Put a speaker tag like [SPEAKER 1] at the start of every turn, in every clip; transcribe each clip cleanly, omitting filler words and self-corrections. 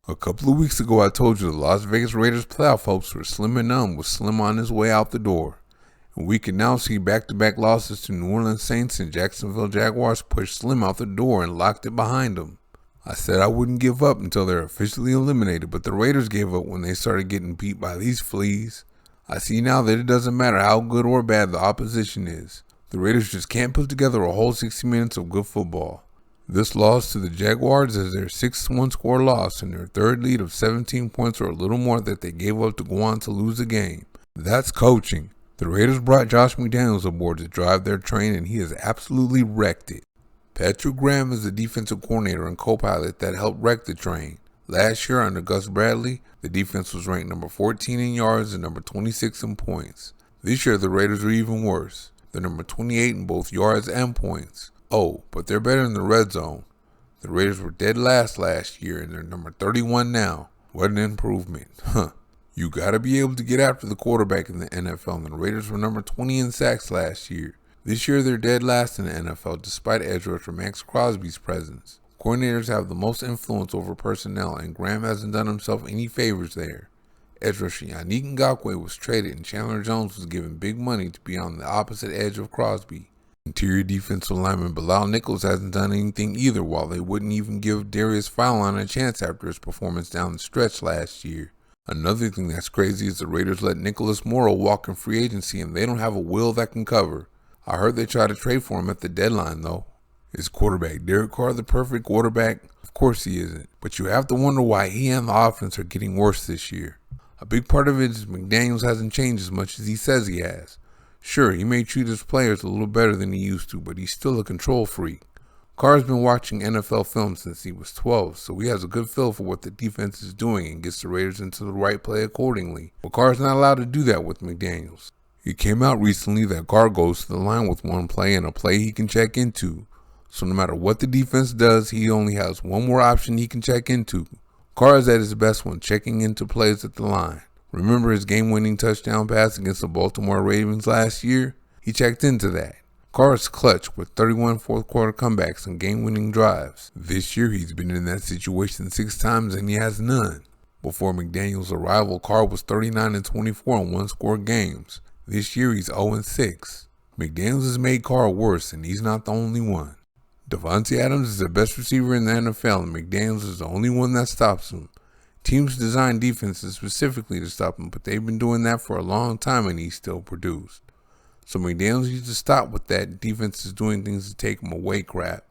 [SPEAKER 1] A couple of weeks ago, I told you the Las Vegas Raiders playoff hopes were slim and none, with Slim on his way out the door. And we can now see back-to-back losses to New Orleans Saints and Jacksonville Jaguars push Slim out the door and locked it behind him. I said I wouldn't give up until they're officially eliminated, but the Raiders gave up when they started getting beat by these fleas. I see now that it doesn't matter how good or bad the opposition is. The Raiders just can't put together a whole 60 minutes of good football. This loss to the Jaguars is their 6th one-score loss and their third lead of 17 points or a little more that they gave up to go on to lose the game. That's coaching. The Raiders brought Josh McDaniels aboard to drive their train, and he has absolutely wrecked it. Patrick Graham is the defensive coordinator and co-pilot that helped wreck the train. Last year under Gus Bradley, the defense was ranked number 14 in yards and number 26 in points. This year the Raiders are even worse. They're number 28 in both yards and points. Oh, but they're better in the red zone. The Raiders were dead last year, and they're number 31 now. What an improvement. You gotta be able to get after the quarterback in the NFL, and the Raiders were number 20 in sacks last year. This year they're dead last in the NFL despite edge rusher Max Crosby's presence. Coordinators have the most influence over personnel, and Graham hasn't done himself any favors there. Edge rusher Yannick Ngakoue was traded, and Chandler Jones was given big money to be on the opposite edge of Crosby. Interior defensive lineman Bilal Nichols hasn't done anything either, while they wouldn't even give Darius Fallon a chance after his performance down the stretch last year. Another thing that's crazy is the Raiders let Nicholas Morrow walk in free agency, and they don't have a will that can cover. I heard they tried to trade for him at the deadline though. Is quarterback Derek Carr the perfect quarterback? Of course he isn't, but you have to wonder why he and the offense are getting worse this year. A big part of it is McDaniels hasn't changed as much as he says he has. Sure, he may treat his players a little better than he used to, but he's still a control freak. Carr's been watching NFL film since he was 12, so he has a good feel for what the defense is doing and gets the Raiders into the right play accordingly. But Carr's not allowed to do that with McDaniels. It came out recently that Carr goes to the line with one play and a play he can check into. So no matter what the defense does, he only has one more option he can check into. Carr is at his best when checking into plays at the line. Remember his game-winning touchdown pass against the Baltimore Ravens last year? He checked into that. Carr is clutch with 31 fourth-quarter comebacks and game-winning drives. This year he's been in that situation 6 times and he has none. Before McDaniels' arrival, Carr was 39-24 in one-score games. This year he's 0-6. McDaniels has made Carr worse, and he's not the only one. Davante Adams is the best receiver in the NFL, and McDaniels is the only one that stops him. Teams design defenses specifically to stop him, but they've been doing that for a long time and he's still produced. So McDaniels needs to stop with that defense is doing things to take him away crap.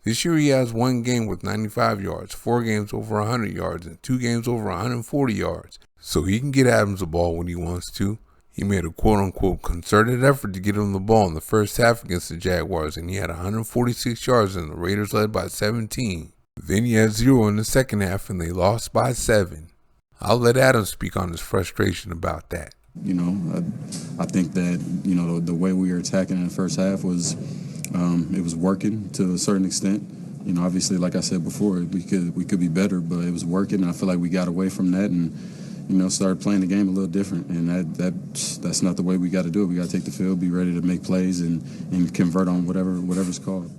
[SPEAKER 1] This year he has 1 game with 95 yards, 4 games over 100 yards, and 2 games over 140 yards. So he can get Adams the ball when he wants to. He made a quote-unquote concerted effort to get him the ball in the first half against the Jaguars, and he had 146 yards and the Raiders led by 17. Then he had 0 in the second half and they lost by 7. I'll let Adams speak on his frustration about that.
[SPEAKER 2] I think that, the way we were attacking in the first half was, it was working to a certain extent. Obviously, like I said before, we could be better, but it was working. And I feel like we got away from that and, started playing the game a little different. And that's not the way we got to do it. We got to take the field, be ready to make plays and convert on whatever's called.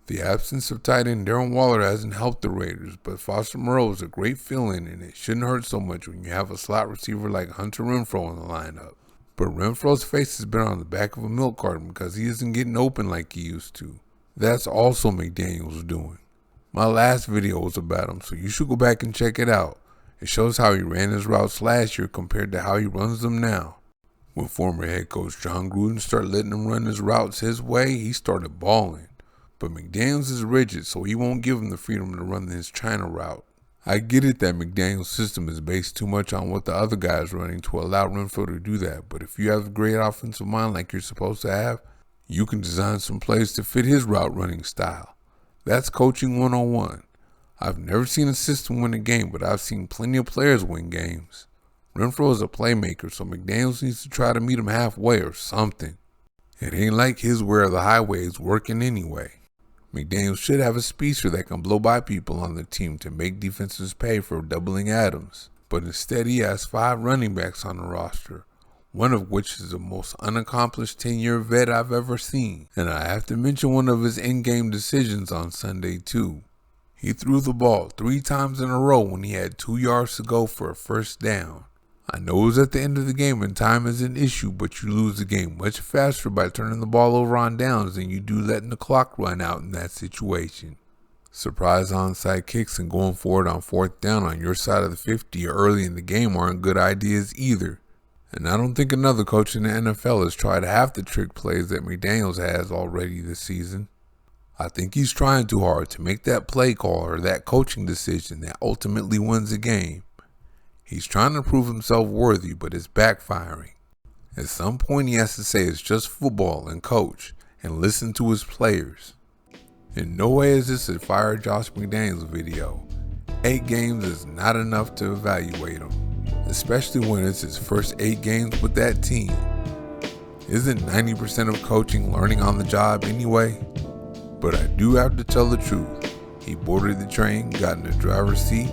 [SPEAKER 1] The absence of tight end Darren Waller hasn't helped the Raiders, but Foster Moreau is a great fill-in, and it shouldn't hurt so much when you have a slot receiver like Hunter Renfrow in the lineup. But Renfrow's face has been on the back of a milk carton because he isn't getting open like he used to. That's also McDaniels doing. My last video was about him, so you should go back and check it out. It shows how he ran his routes last year compared to how he runs them now. When former head coach John Gruden started letting him run his routes his way, he started balling. But McDaniels is rigid, so he won't give him the freedom to run his China route. I get it that McDaniels' system is based too much on what the other guy is running to allow Renfrow to do that, but if you have a great offensive mind like you're supposed to have, you can design some plays to fit his route running style. That's coaching 101. I've never seen a system win a game, but I've seen plenty of players win games. Renfrow is a playmaker, so McDaniels needs to try to meet him halfway or something. It ain't like his way or the highway is working anyway. McDaniels should have a speedster that can blow by people on the team to make defenses pay for doubling Adams. But instead he has 5 running backs on the roster, one of which is the most unaccomplished 10-year vet I've ever seen. And I have to mention one of his in-game decisions on Sunday too. He threw the ball 3 times in a row when he had 2 yards to go for a first down. I know it was at the end of the game and time is an issue, but you lose the game much faster by turning the ball over on downs than you do letting the clock run out in that situation. Surprise onside kicks and going for it on 4th down on your side of the 50 early in the game aren't good ideas either. And I don't think another coach in the NFL has tried half the trick plays that McDaniels has already this season. I think he's trying too hard to make that play call or that coaching decision that ultimately wins the game. He's trying to prove himself worthy, but it's backfiring. At some point he has to say it's just football and coach and listen to his players. In no way is this a fire Josh McDaniels video. 8 games is not enough to evaluate him, especially when it's his first 8 games with that team. Isn't 90% of coaching learning on the job anyway? But I do have to tell the truth. He boarded the train, got in the driver's seat,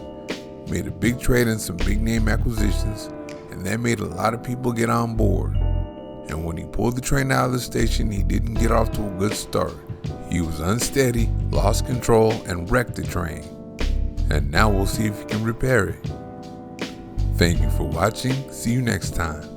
[SPEAKER 1] made a big trade and some big name acquisitions, and that made a lot of people get on board. And when he pulled the train out of the station, he didn't get off to a good start. He was unsteady, lost control, and wrecked the train. And now we'll see if he can repair it. Thank you for watching. See you next time.